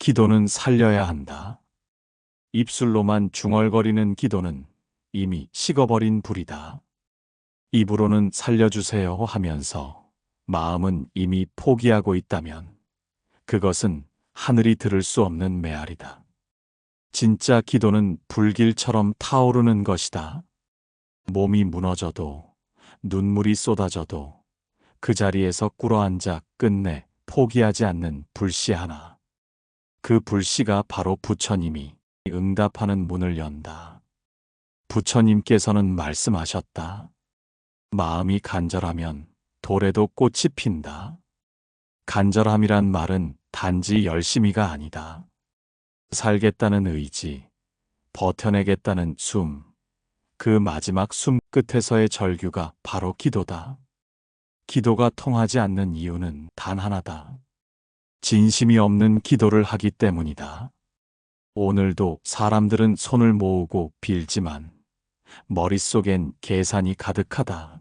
기도는 살려야 한다. 입술로만 중얼거리는 기도는 이미 식어버린 불이다. 입으로는 살려주세요 하면서 마음은 이미 포기하고 있다면 그것은 하늘이 들을 수 없는 메아리다. 진짜 기도는 불길처럼 타오르는 것이다. 몸이 무너져도 눈물이 쏟아져도 그 자리에서 꿇어앉아 끝내 포기하지 않는 불씨 하나. 그 불씨가 바로 부처님이 응답하는 문을 연다. 부처님께서는 말씀하셨다. 마음이 간절하면 돌에도 꽃이 핀다. 간절함이란 말은 단지 열심히가 아니다. 살겠다는 의지, 버텨내겠다는 숨, 그 마지막 숨 끝에서의 절규가 바로 기도다. 기도가 통하지 않는 이유는 단 하나다. 진심이 없는 기도를 하기 때문이다. 오늘도 사람들은 손을 모으고 빌지만 머릿속엔 계산이 가득하다.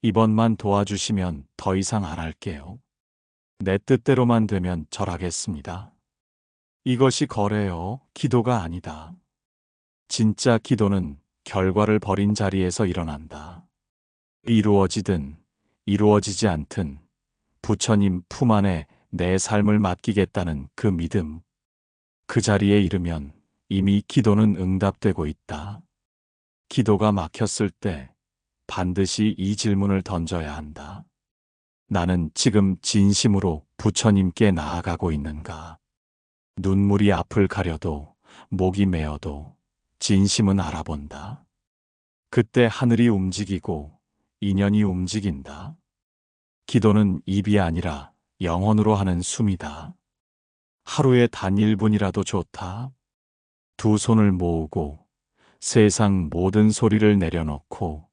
이번만 도와주시면 더 이상 안 할게요. 내 뜻대로만 되면 절하겠습니다. 이것이 거래요. 기도가 아니다. 진짜 기도는 결과를 버린 자리에서 일어난다. 이루어지든 이루어지지 않든 부처님 품 안에 내 삶을 맡기겠다는 그 믿음. 그 자리에 이르면 이미 기도는 응답되고 있다. 기도가 막혔을 때 반드시 이 질문을 던져야 한다. 나는 지금 진심으로 부처님께 나아가고 있는가? 눈물이 앞을 가려도 목이 메어도 진심은 알아본다. 그때 하늘이 움직이고 인연이 움직인다. 기도는 입이 아니라 영혼으로 하는 숨이다. 하루에 단 1분이라도 좋다. 두 손을 모으고 세상 모든 소리를 내려놓고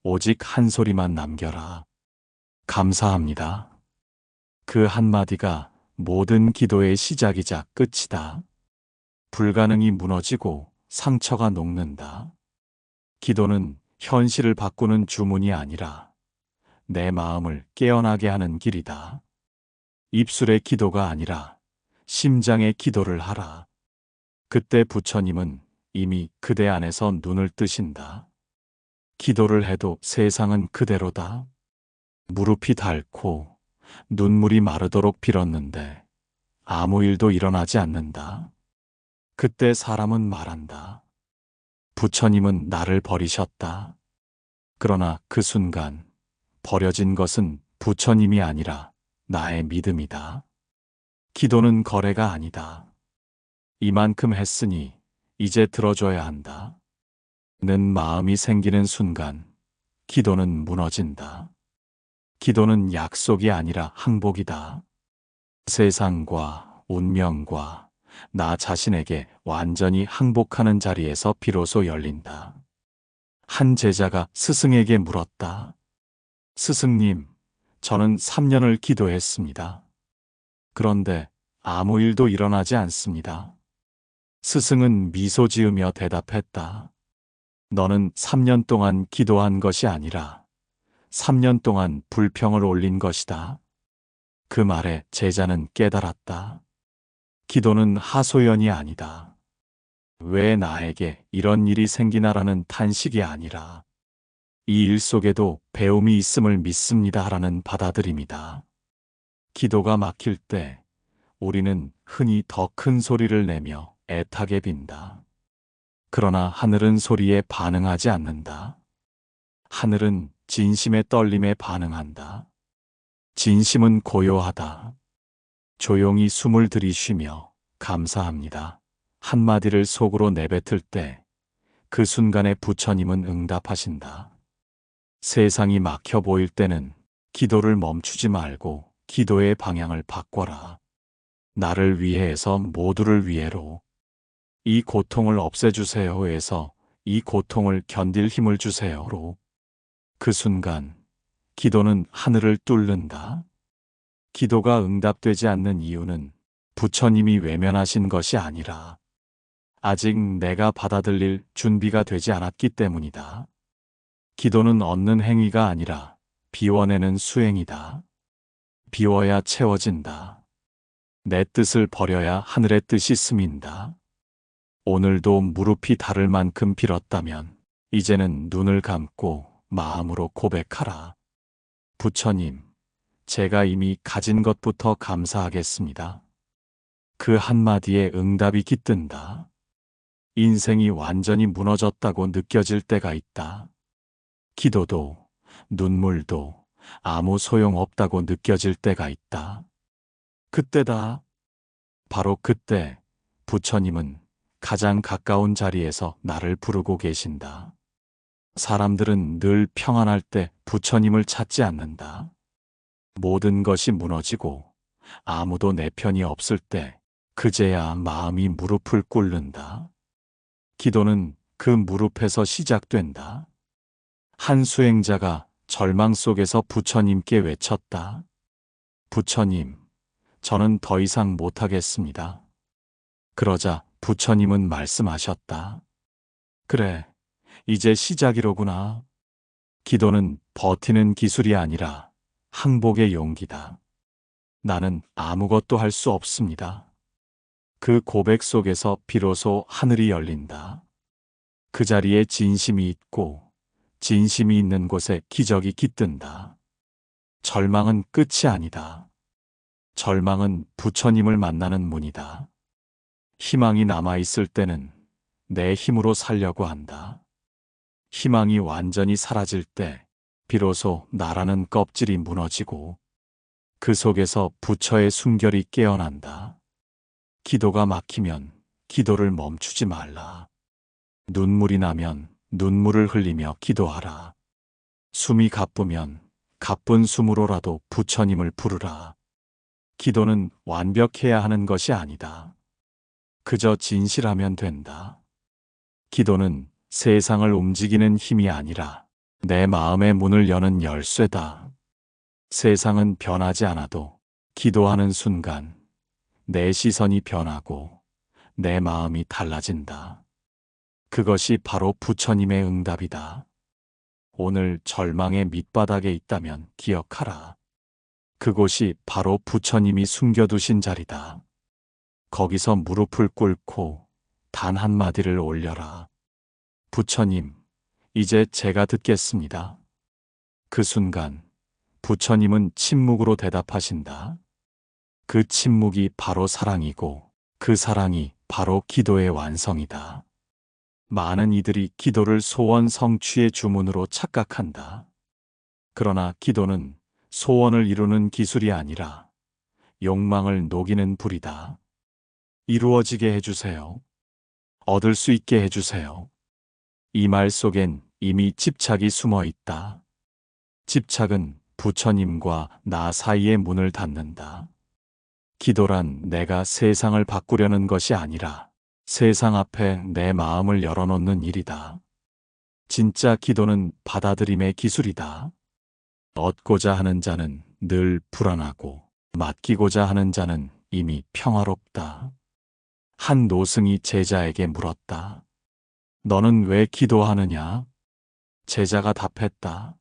오직 한 소리만 남겨라. 감사합니다. 그 한마디가 모든 기도의 시작이자 끝이다. 불가능이 무너지고 상처가 녹는다. 기도는 현실을 바꾸는 주문이 아니라 내 마음을 깨어나게 하는 길이다. 입술의 기도가 아니라 심장의 기도를 하라. 그때 부처님은 이미 그대 안에서 눈을 뜨신다. 기도를 해도 세상은 그대로다. 무릎이 닳고 눈물이 마르도록 빌었는데 아무 일도 일어나지 않는다. 그때 사람은 말한다. 부처님은 나를 버리셨다. 그러나 그 순간 버려진 것은 부처님이 아니라 나의 믿음이다. 기도는 거래가 아니다. 이만큼 했으니 이제 들어줘야 한다. 는 마음이 생기는 순간 기도는 무너진다. 기도는 약속이 아니라 항복이다. 세상과 운명과 나 자신에게 완전히 항복하는 자리에서 비로소 열린다. 한 제자가 스승에게 물었다. 스승님, 저는 3년을 기도했습니다. 그런데 아무 일도 일어나지 않습니다. 스승은 미소 지으며 대답했다. 너는 3년 동안 기도한 것이 아니라 3년 동안 불평을 올린 것이다. 그 말에 제자는 깨달았다. 기도는 하소연이 아니다. 왜 나에게 이런 일이 생기나라는 탄식이 아니라 이 일 속에도 배움이 있음을 믿습니다라는 받아들임이다. 기도가 막힐 때 우리는 흔히 더 큰 소리를 내며 애타게 빈다. 그러나 하늘은 소리에 반응하지 않는다. 하늘은 진심의 떨림에 반응한다. 진심은 고요하다. 조용히 숨을 들이쉬며 감사합니다. 한마디를 속으로 내뱉을 때 그 순간에 부처님은 응답하신다. 세상이 막혀 보일 때는 기도를 멈추지 말고 기도의 방향을 바꿔라. 나를 위해서 모두를 위해로. 이 고통을 없애주세요에서 이 고통을 견딜 힘을 주세요로. 그 순간 기도는 하늘을 뚫는다. 기도가 응답되지 않는 이유는 부처님이 외면하신 것이 아니라 아직 내가 받아들일 준비가 되지 않았기 때문이다. 기도는 얻는 행위가 아니라 비워내는 수행이다. 비워야 채워진다. 내 뜻을 버려야 하늘의 뜻이 스민다. 오늘도 무릎이 닳을 만큼 빌었다면 이제는 눈을 감고 마음으로 고백하라. 부처님, 제가 이미 가진 것부터 감사하겠습니다. 그 한마디에 응답이 깃든다. 인생이 완전히 무너졌다고 느껴질 때가 있다. 기도도 눈물도 아무 소용없다고 느껴질 때가 있다. 그때다. 바로 그때 부처님은 가장 가까운 자리에서 나를 부르고 계신다. 사람들은 늘 평안할 때 부처님을 찾지 않는다. 모든 것이 무너지고 아무도 내 편이 없을 때 그제야 마음이 무릎을 꿇는다. 기도는 그 무릎에서 시작된다. 한 수행자가 절망 속에서 부처님께 외쳤다. 부처님, 저는 더 이상 못하겠습니다. 그러자 부처님은 말씀하셨다. 그래, 이제 시작이로구나. 기도는 버티는 기술이 아니라 항복의 용기다. 나는 아무것도 할 수 없습니다. 그 고백 속에서 비로소 하늘이 열린다. 그 자리에 진심이 있고 진심이 있는 곳에 기적이 깃든다. 절망은 끝이 아니다. 절망은 부처님을 만나는 문이다. 희망이 남아있을 때는 내 힘으로 살려고 한다. 희망이 완전히 사라질 때 비로소 나라는 껍질이 무너지고 그 속에서 부처의 숨결이 깨어난다. 기도가 막히면 기도를 멈추지 말라. 눈물이 나면 눈물을 흘리며 기도하라. 숨이 가쁘면 가쁜 숨으로라도 부처님을 부르라. 기도는 완벽해야 하는 것이 아니다. 그저 진실하면 된다. 기도는 세상을 움직이는 힘이 아니라 내 마음의 문을 여는 열쇠다. 세상은 변하지 않아도 기도하는 순간 내 시선이 변하고 내 마음이 달라진다. 그것이 바로 부처님의 응답이다. 오늘 절망의 밑바닥에 있다면 기억하라. 그곳이 바로 부처님이 숨겨두신 자리다. 거기서 무릎을 꿇고 단 한마디를 올려라. 부처님, 이제 제가 듣겠습니다. 그 순간 부처님은 침묵으로 대답하신다. 그 침묵이 바로 사랑이고 그 사랑이 바로 기도의 완성이다. 많은 이들이 기도를 소원 성취의 주문으로 착각한다. 그러나 기도는 소원을 이루는 기술이 아니라 욕망을 녹이는 불이다. 이루어지게 해주세요. 얻을 수 있게 해주세요. 이 말 속엔 이미 집착이 숨어 있다. 집착은 부처님과 나 사이의 문을 닫는다. 기도란 내가 세상을 바꾸려는 것이 아니라 세상 앞에 내 마음을 열어놓는 일이다. 진짜 기도는 받아들임의 기술이다. 얻고자 하는 자는 늘 불안하고 맡기고자 하는 자는 이미 평화롭다. 한 노승이 제자에게 물었다. 너는 왜 기도하느냐? 제자가 답했다.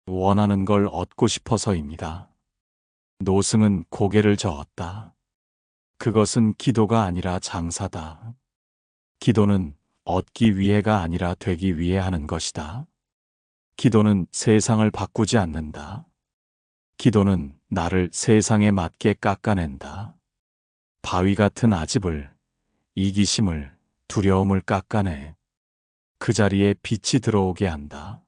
원하는 걸 얻고 싶어서입니다. 노승은 고개를 저었다. 그것은 기도가 아니라 장사다. 기도는 얻기 위해가 아니라 되기 위해 하는 것이다. 기도는 세상을 바꾸지 않는다. 기도는 나를 세상에 맞게 깎아낸다. 바위 같은 아집을, 이기심을, 두려움을 깎아내. 그 자리에 빛이 들어오게 한다.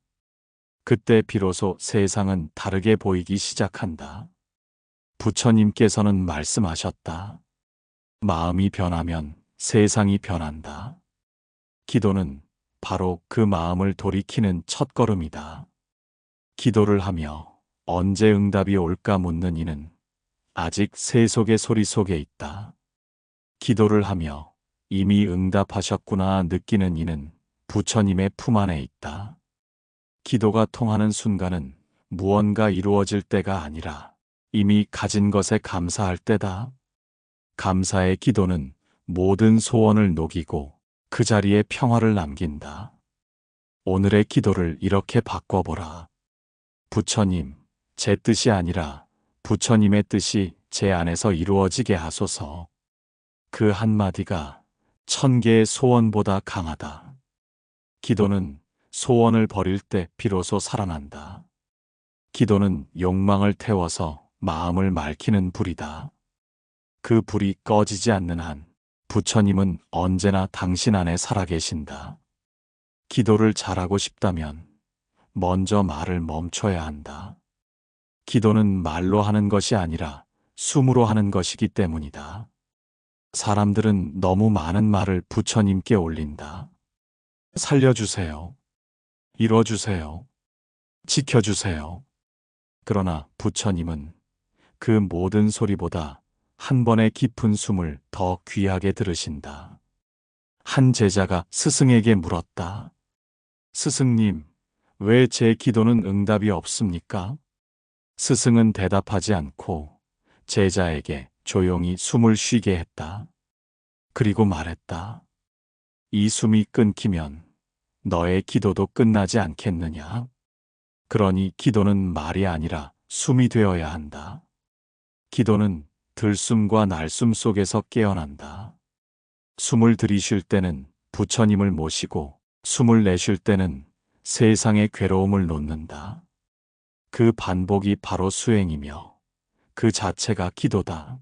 그때 비로소 세상은 다르게 보이기 시작한다. 부처님께서는 말씀하셨다. 마음이 변하면 세상이 변한다. 기도는 바로 그 마음을 돌이키는 첫걸음이다. 기도를 하며 언제 응답이 올까 묻는 이는 아직 새 속의 소리 속에 있다. 기도를 하며 이미 응답하셨구나 느끼는 이는 부처님의 품 안에 있다. 기도가 통하는 순간은 무언가 이루어질 때가 아니라 이미 가진 것에 감사할 때다. 감사의 기도는 모든 소원을 녹이고 그 자리에 평화를 남긴다. 오늘의 기도를 이렇게 바꿔보라. 부처님, 제 뜻이 아니라 부처님의 뜻이 제 안에서 이루어지게 하소서. 그 한마디가 1000개의 소원보다 강하다. 기도는 소원을 버릴 때 비로소 살아난다. 기도는 욕망을 태워서 마음을 말키는 불이다. 그 불이 꺼지지 않는 한 부처님은 언제나 당신 안에 살아계신다. 기도를 잘하고 싶다면 먼저 말을 멈춰야 한다. 기도는 말로 하는 것이 아니라 숨으로 하는 것이기 때문이다. 사람들은 너무 많은 말을 부처님께 올린다. 살려주세요. 이뤄주세요. 지켜주세요. 그러나 부처님은 그 모든 소리보다 한 번의 깊은 숨을 더 귀하게 들으신다. 한 제자가 스승에게 물었다. 스승님, 왜 제 기도는 응답이 없습니까? 스승은 대답하지 않고 제자에게 조용히 숨을 쉬게 했다. 그리고 말했다. 이 숨이 끊기면 너의 기도도 끝나지 않겠느냐? 그러니 기도는 말이 아니라 숨이 되어야 한다. 기도는 들숨과 날숨 속에서 깨어난다. 숨을 들이쉴 때는 부처님을 모시고 숨을 내쉴 때는 세상의 괴로움을 놓는다. 그 반복이 바로 수행이며 그 자체가 기도다.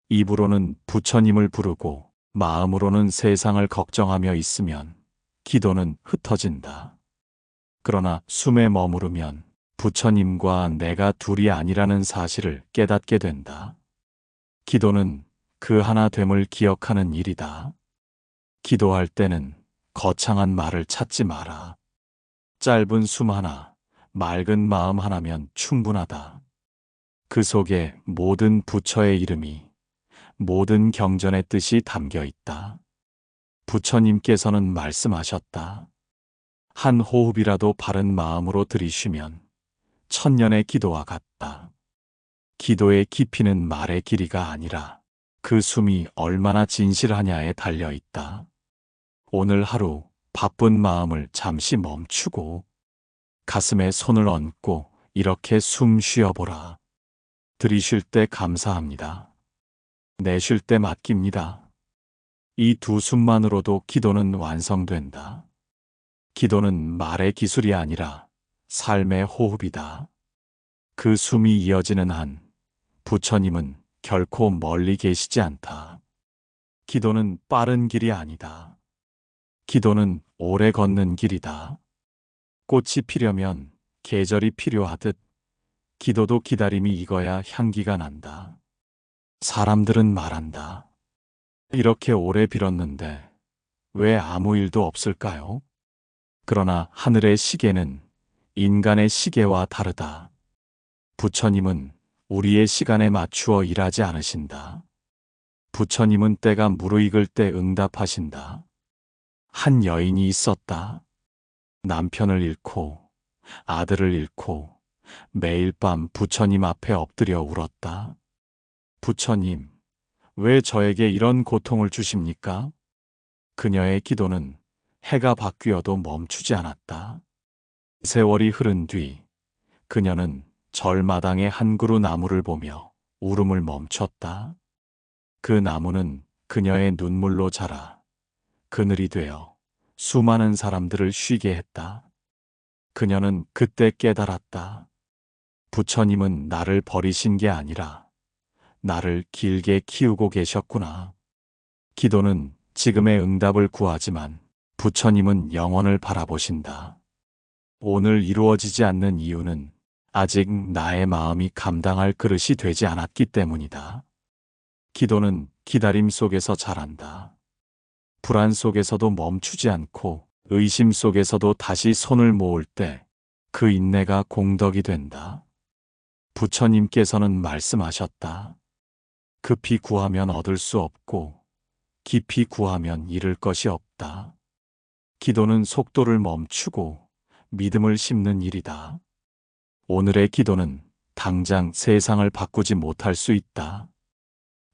입으로는 부처님을 부르고 마음으로는 세상을 걱정하며 있으면 기도는 흩어진다. 그러나 숨에 머무르면 부처님과 내가 둘이 아니라는 사실을 깨닫게 된다. 기도는 그 하나됨을 기억하는 일이다. 기도할 때는 거창한 말을 찾지 마라. 짧은 숨 하나, 맑은 마음 하나면 충분하다. 그 속에 모든 부처의 이름이, 모든 경전의 뜻이 담겨 있다. 부처님께서는 말씀하셨다. 한 호흡이라도 바른 마음으로 들이쉬면 1000년의 기도와 같다. 기도의 깊이는 말의 길이가 아니라 그 숨이 얼마나 진실하냐에 달려 있다. 오늘 하루 바쁜 마음을 잠시 멈추고 가슴에 손을 얹고 이렇게 숨 쉬어보라. 들이쉴 때 감사합니다. 내쉴 때 맡깁니다. 이 두 숨만으로도 기도는 완성된다. 기도는 말의 기술이 아니라 삶의 호흡이다. 그 숨이 이어지는 한 부처님은 결코 멀리 계시지 않다. 기도는 빠른 길이 아니다. 기도는 오래 걷는 길이다. 꽃이 피려면 계절이 필요하듯 기도도 기다림이 익어야 향기가 난다. 사람들은 말한다. 이렇게 오래 빌었는데 왜 아무 일도 없을까요? 그러나 하늘의 시계는 인간의 시계와 다르다. 부처님은 우리의 시간에 맞추어 일하지 않으신다. 부처님은 때가 무르익을 때 응답하신다. 한 여인이 있었다. 남편을 잃고 아들을 잃고 매일 밤 부처님 앞에 엎드려 울었다. 부처님, 왜 저에게 이런 고통을 주십니까? 그녀의 기도는 해가 바뀌어도 멈추지 않았다. 세월이 흐른 뒤 그녀는 절마당의 한 그루 나무를 보며 울음을 멈췄다. 그 나무는 그녀의 눈물로 자라 그늘이 되어 수많은 사람들을 쉬게 했다. 그녀는 그때 깨달았다. 부처님은 나를 버리신 게 아니라 나를 길게 키우고 계셨구나. 기도는 지금의 응답을 구하지만 부처님은 영원을 바라보신다. 오늘 이루어지지 않는 이유는 아직 나의 마음이 감당할 그릇이 되지 않았기 때문이다. 기도는 기다림 속에서 자란다. 불안 속에서도 멈추지 않고 의심 속에서도 다시 손을 모을 때 그 인내가 공덕이 된다. 부처님께서는 말씀하셨다. 급히 구하면 얻을 수 없고 깊이 구하면 잃을 것이 없다. 기도는 속도를 멈추고 믿음을 심는 일이다. 오늘의 기도는 당장 세상을 바꾸지 못할 수 있다.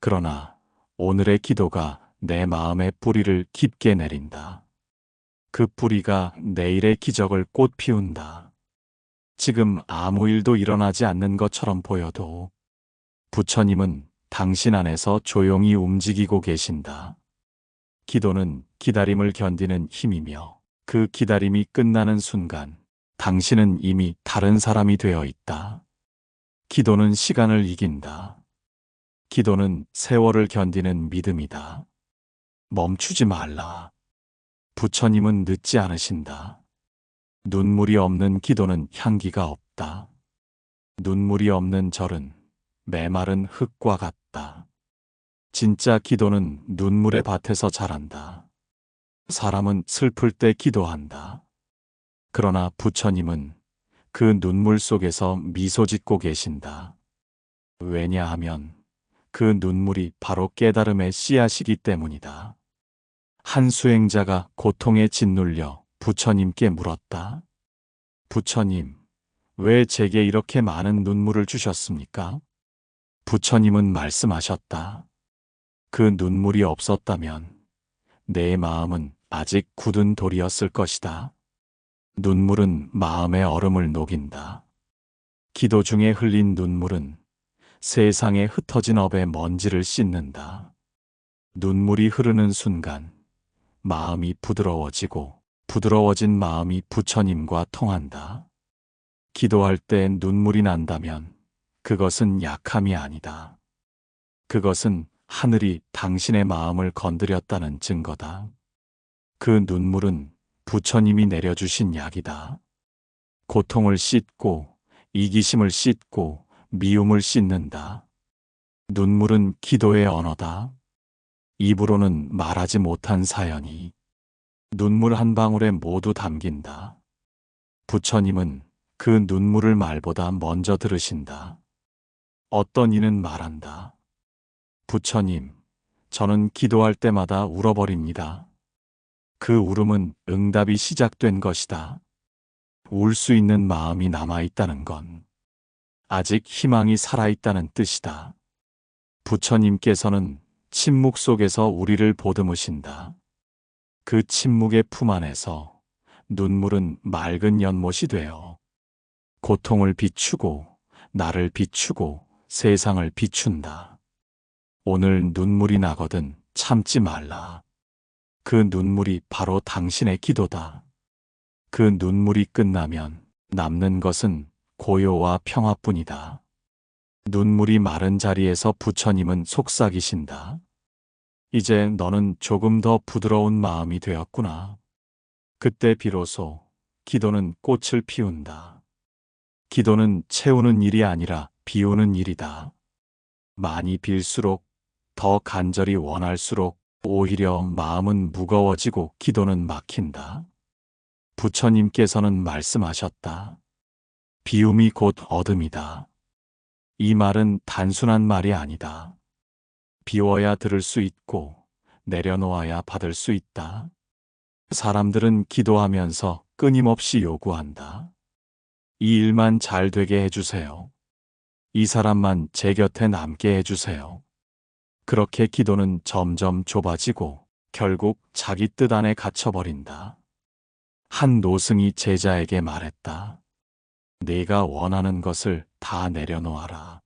그러나 오늘의 기도가 내 마음의 뿌리를 깊게 내린다. 그 뿌리가 내일의 기적을 꽃 피운다. 지금 아무 일도 일어나지 않는 것처럼 보여도 부처님은 당신 안에서 조용히 움직이고 계신다. 기도는 기다림을 견디는 힘이며 그 기다림이 끝나는 순간 당신은 이미 다른 사람이 되어 있다. 기도는 시간을 이긴다. 기도는 세월을 견디는 믿음이다. 멈추지 말라. 부처님은 늦지 않으신다. 눈물이 없는 기도는 향기가 없다. 눈물이 없는 절은 메마른 흙과 같다. 진짜 기도는 눈물의 밭에서 자란다. 사람은 슬플 때 기도한다. 그러나 부처님은 그 눈물 속에서 미소 짓고 계신다. 왜냐하면 그 눈물이 바로 깨달음의 씨앗이기 때문이다. 한 수행자가 고통에 짓눌려 부처님께 물었다. 부처님, 왜 제게 이렇게 많은 눈물을 주셨습니까? 부처님은 말씀하셨다. 그 눈물이 없었다면 내 마음은 아직 굳은 돌이었을 것이다. 눈물은 마음의 얼음을 녹인다. 기도 중에 흘린 눈물은 세상에 흩어진 업의 먼지를 씻는다. 눈물이 흐르는 순간 마음이 부드러워지고 부드러워진 마음이 부처님과 통한다. 기도할 때 눈물이 난다면 그것은 약함이 아니다. 그것은 하늘이 당신의 마음을 건드렸다는 증거다. 그 눈물은 부처님이 내려주신 약이다. 고통을 씻고 이기심을 씻고 미움을 씻는다. 눈물은 기도의 언어다. 입으로는 말하지 못한 사연이 눈물 한 방울에 모두 담긴다. 부처님은 그 눈물을 말보다 먼저 들으신다. 어떤 이는 말한다. 부처님, 저는 기도할 때마다 울어버립니다. 그 울음은 응답이 시작된 것이다. 울 수 있는 마음이 남아있다는 건 아직 희망이 살아있다는 뜻이다. 부처님께서는 침묵 속에서 우리를 보듬으신다. 그 침묵의 품 안에서 눈물은 맑은 연못이 되어 고통을 비추고 나를 비추고 세상을 비춘다. 오늘 눈물이 나거든 참지 말라. 그 눈물이 바로 당신의 기도다. 그 눈물이 끝나면 남는 것은 고요와 평화뿐이다. 눈물이 마른 자리에서 부처님은 속삭이신다. 이제 너는 조금 더 부드러운 마음이 되었구나. 그때 비로소 기도는 꽃을 피운다. 기도는 채우는 일이 아니라 비우는 일이다. 많이 빌수록 더 간절히 원할수록 오히려 마음은 무거워지고 기도는 막힌다. 부처님께서는 말씀하셨다. 비움이 곧 어둠이다. 이 말은 단순한 말이 아니다. 비워야 들을 수 있고 내려놓아야 받을 수 있다. 사람들은 기도하면서 끊임없이 요구한다. 이 일만 잘 되게 해주세요. 이 사람만 제 곁에 남게 해주세요. 그렇게 기도는 점점 좁아지고 결국 자기 뜻 안에 갇혀버린다. 한 노승이 제자에게 말했다. 내가 원하는 것을 다 내려놓아라.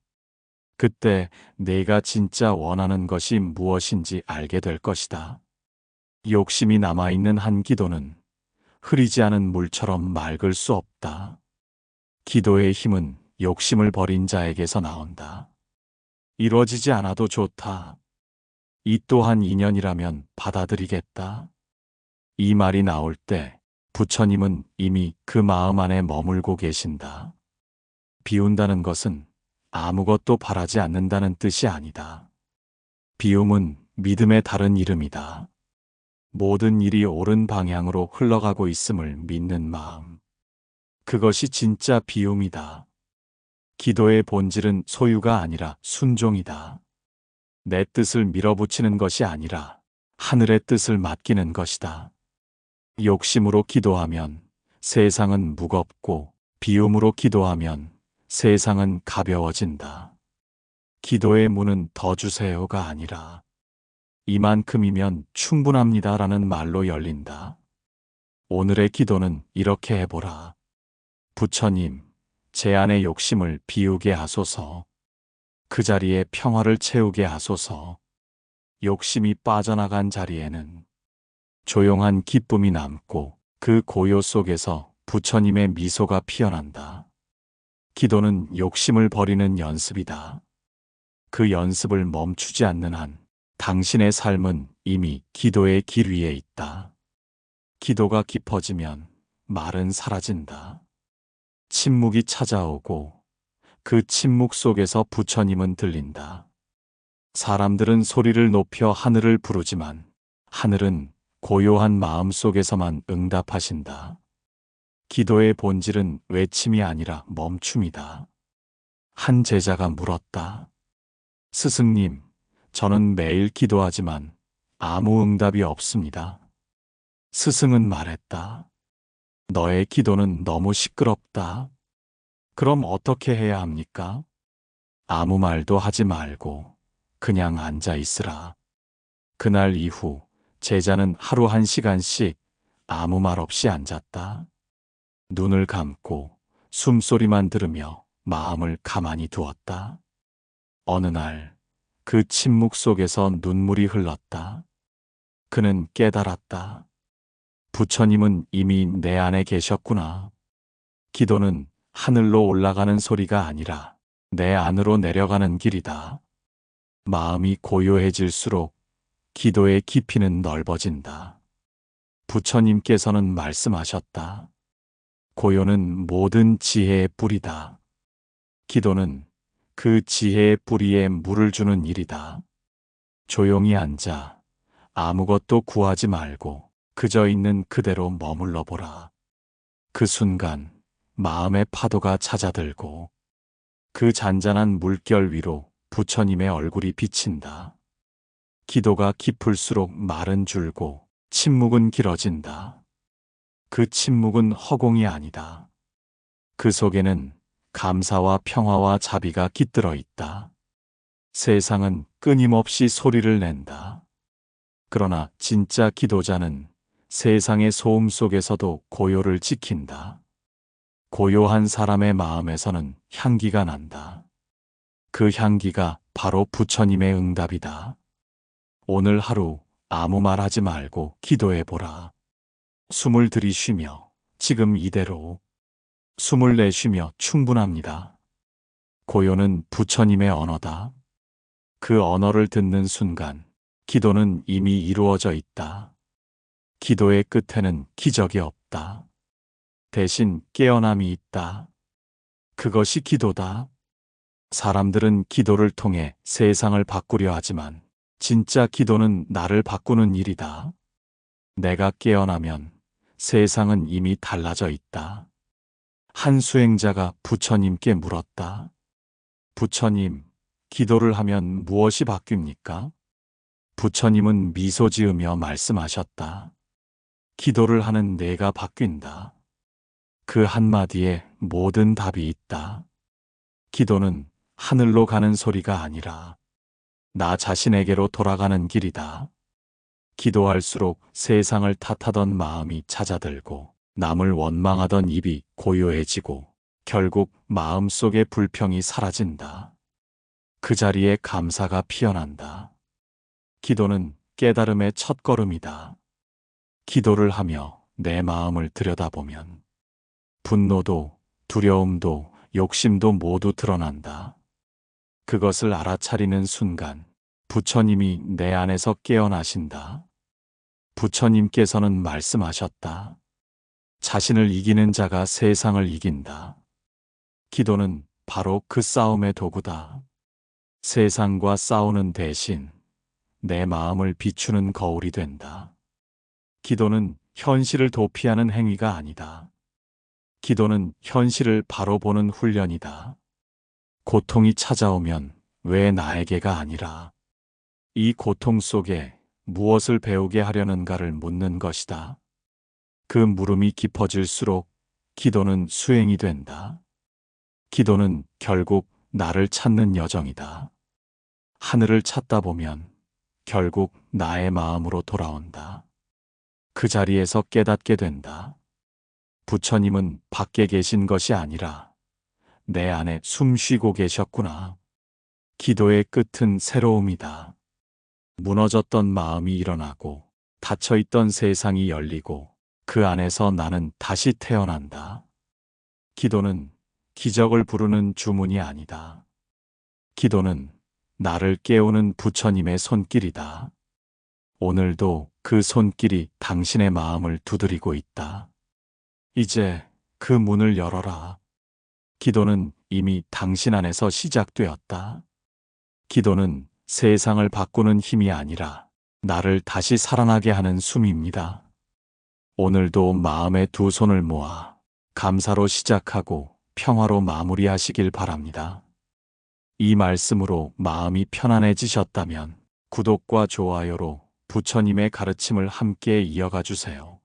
그때 내가 진짜 원하는 것이 무엇인지 알게 될 것이다. 욕심이 남아있는 한 기도는 흐리지 않은 물처럼 맑을 수 없다. 기도의 힘은 욕심을 버린 자에게서 나온다. 이루어지지 않아도 좋다. 이 또한 인연이라면 받아들이겠다. 이 말이 나올 때 부처님은 이미 그 마음 안에 머물고 계신다. 비운다는 것은 아무것도 바라지 않는다는 뜻이 아니다. 비움은 믿음의 다른 이름이다. 모든 일이 옳은 방향으로 흘러가고 있음을 믿는 마음. 그것이 진짜 비움이다. 기도의 본질은 소유가 아니라 순종이다. 내 뜻을 밀어붙이는 것이 아니라 하늘의 뜻을 맡기는 것이다. 욕심으로 기도하면 세상은 무겁고 비움으로 기도하면 세상은 가벼워진다. 기도의 문은 더 주세요가 아니라 이만큼이면 충분합니다라는 말로 열린다. 오늘의 기도는 이렇게 해보라. 부처님, 제 안의 욕심을 비우게 하소서. 그 자리에 평화를 채우게 하소서. 욕심이 빠져나간 자리에는 조용한 기쁨이 남고 그 고요 속에서 부처님의 미소가 피어난다. 기도는 욕심을 버리는 연습이다. 그 연습을 멈추지 않는 한 당신의 삶은 이미 기도의 길 위에 있다. 기도가 깊어지면 말은 사라진다. 침묵이 찾아오고 그 침묵 속에서 부처님은 들린다. 사람들은 소리를 높여 하늘을 부르지만 하늘은 고요한 마음 속에서만 응답하신다. 기도의 본질은 외침이 아니라 멈춤이다. 한 제자가 물었다. 스승님, 저는 매일 기도하지만 아무 응답이 없습니다. 스승은 말했다. 너의 기도는 너무 시끄럽다. 그럼 어떻게 해야 합니까? 아무 말도 하지 말고 그냥 앉아 있으라. 그날 이후 제자는 하루 1시간씩 아무 말 없이 앉았다. 눈을 감고 숨소리만 들으며 마음을 가만히 두었다. 어느 날 그 침묵 속에서 눈물이 흘렀다. 그는 깨달았다. 부처님은 이미 내 안에 계셨구나. 기도는 하늘로 올라가는 소리가 아니라 내 안으로 내려가는 길이다. 마음이 고요해질수록 기도의 깊이는 넓어진다. 부처님께서는 말씀하셨다. 고요는 모든 지혜의 뿌리다. 기도는 그 지혜의 뿌리에 물을 주는 일이다. 조용히 앉아 아무것도 구하지 말고 그저 있는 그대로 머물러 보라. 그 순간 마음의 파도가 찾아들고 그 잔잔한 물결 위로 부처님의 얼굴이 비친다. 기도가 깊을수록 말은 줄고 침묵은 길어진다. 그 침묵은 허공이 아니다. 그 속에는 감사와 평화와 자비가 깃들어 있다. 세상은 끊임없이 소리를 낸다. 그러나 진짜 기도자는 세상의 소음 속에서도 고요를 지킨다. 고요한 사람의 마음에서는 향기가 난다. 그 향기가 바로 부처님의 응답이다. 오늘 하루 아무 말 하지 말고 기도해 보라. 숨을 들이쉬며 지금 이대로, 숨을 내쉬며 충분합니다. 고요는 부처님의 언어다. 그 언어를 듣는 순간 기도는 이미 이루어져 있다. 기도의 끝에는 기적이 없다. 대신 깨어남이 있다. 그것이 기도다. 사람들은 기도를 통해 세상을 바꾸려 하지만 진짜 기도는 나를 바꾸는 일이다. 내가 깨어나면 세상은 이미 달라져 있다. 한 수행자가 부처님께 물었다. 부처님, 기도를 하면 무엇이 바뀝니까? 부처님은 미소 지으며 말씀하셨다. 기도를 하는 내가 바뀐다. 그 한마디에 모든 답이 있다. 기도는 하늘로 가는 소리가 아니라 나 자신에게로 돌아가는 길이다. 기도할수록 세상을 탓하던 마음이 잦아들고 남을 원망하던 입이 고요해지고 결국 마음속의 불평이 사라진다. 그 자리에 감사가 피어난다. 기도는 깨달음의 첫걸음이다. 기도를 하며 내 마음을 들여다보면 분노도 두려움도 욕심도 모두 드러난다. 그것을 알아차리는 순간 부처님이 내 안에서 깨어나신다. 부처님께서는 말씀하셨다. 자신을 이기는 자가 세상을 이긴다. 기도는 바로 그 싸움의 도구다. 세상과 싸우는 대신 내 마음을 비추는 거울이 된다. 기도는 현실을 도피하는 행위가 아니다. 기도는 현실을 바로 보는 훈련이다. 고통이 찾아오면 왜 나에게가 아니라 이 고통 속에 무엇을 배우게 하려는가를 묻는 것이다. 그 물음이 깊어질수록 기도는 수행이 된다. 기도는 결국 나를 찾는 여정이다. 하늘을 찾다 보면 결국 나의 마음으로 돌아온다. 그 자리에서 깨닫게 된다. 부처님은 밖에 계신 것이 아니라 내 안에 숨 쉬고 계셨구나. 기도의 끝은 새로움이다. 무너졌던 마음이 일어나고 닫혀있던 세상이 열리고 그 안에서 나는 다시 태어난다. 기도는 기적을 부르는 주문이 아니다. 기도는 나를 깨우는 부처님의 손길이다. 오늘도 그 손길이 당신의 마음을 두드리고 있다. 이제 그 문을 열어라. 기도는 이미 당신 안에서 시작되었다. 기도는 세상을 바꾸는 힘이 아니라 나를 다시 살아나게 하는 숨입니다. 오늘도 마음의 두 손을 모아 감사로 시작하고 평화로 마무리하시길 바랍니다. 이 말씀으로 마음이 편안해지셨다면 구독과 좋아요로 부처님의 가르침을 함께 이어가 주세요.